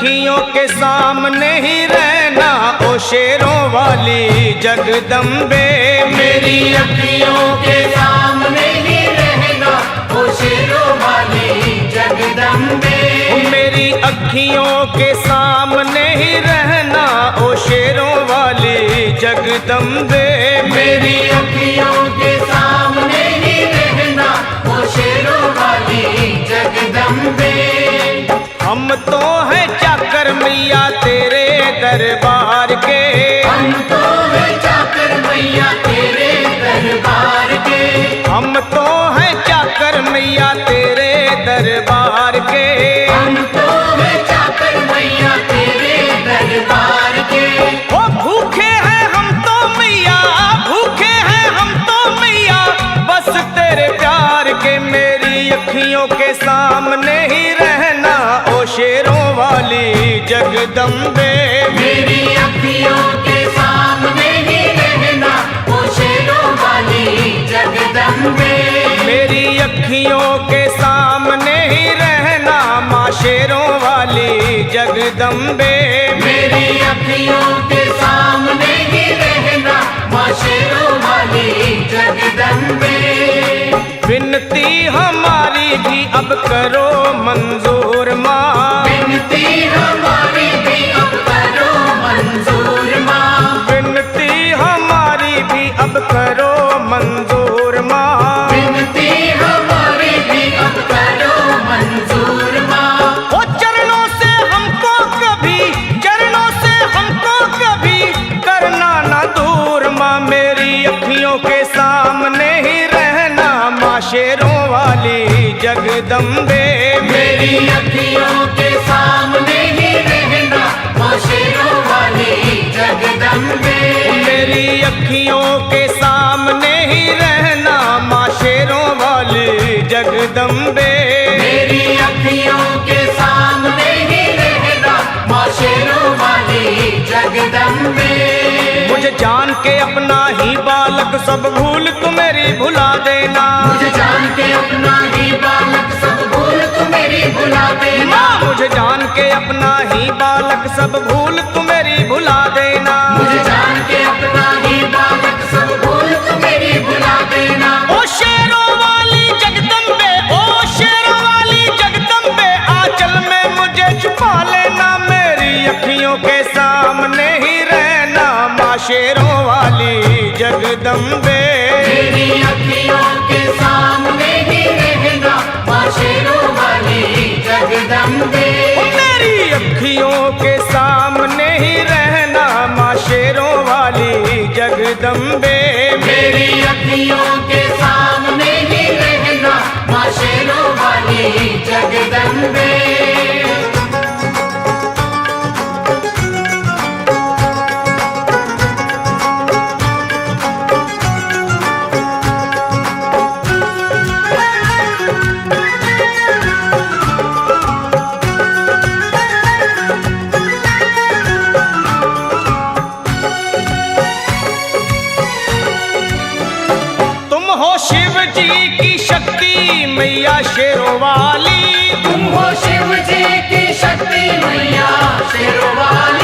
अखियों के सामने ही रहना ओ शेरों वाली जगदम्बे। मेरी अखियों के सामने ही रहना ओ शेरों वाली जगदम्बे। मेरी अखियों के सामने ही रहना ओ शेरों वाली जगदम्बे। मेरी अखियों के सामने ही रहना ओ शेरों वाली जगदम्बे। हम तो हैं चाकर मैया तेरे दरबार के। हम तो हैं चाकर मैया तेरे दरबार के। हम तो हैं चाकर मैया तेरे दरबार के। हम तो हैं चाकर मैया तेरे दरबार के। ओ भूखे हैं हम तो मैया, भूखे हैं हम तो मैया बस तेरे प्यार के। मेरी अखियों के सामने ही रहना ओ शेरों वाली जगदम्बे। मेरी अखियों के सामने ही रहना ओ शेरों वाली जगदम्बे। मेरी अखियों के सामने ही रहना माँ शेरों वाली जगदम्बे। मेरी अखियों के सामने ही रहना माँ शेरों वाली जगदम्बे। विनती हमारी भी अब करो मंजूर माँ। विनती हमारी भी अब करो मंजूर माँ। विनती हमारी भी अब करो मंजूर माँ। विनती हमारी भी अब करो मंजूर माँ। ओ चरणों से हमको कभी, चरणों से हमको कभी करना ना दूर माँ। मेरी अखियों के सामने ही रहना माँ शेरों वाली जगदम्बे। मेरी अखियों के सामने ही रहना माँ शेरों वाली जगदम्बे। मेरी अखियों के सामने ही रहना माँ शेरों वाली जगदम्बे। मेरी अखियों के सामने ही रहना माँ शेरों वाली जगदम्बे। मुझे जान के अपना ही बालक सब भूल तू मेरी भुला देना। मुझे जान के अपना ही बालक सब भूल तू मेरी भुला देना। माँ मुझे जान के अपना ही बालक सब भूल तू मेरी भुला देना। मुझे जान के अपना ही बालक सब भूल तू मेरी भुला देना। ओ शेरों वाली जगदम्बे, ओ शेरों वाली जगदम्बे आंचल में मुझे छुपा लेना। मेरी अखियों के सामने ही रहना माँ शेरों वाली जगदम्बे। मेरी अखियों के सामने ही रहना माँ शेरों वाली जगदम्बे। मेरी अखियों के सामने ही रहना माँ शेरों वाली जगदम्बे। मेरी अखियों के सामने ही रहना माँ शेरों वाली जगदम्बे। शिव जी की शक्ति मैया शेरों वाली। तुम हो शिव जी की शक्ति मैया शेरों वाली।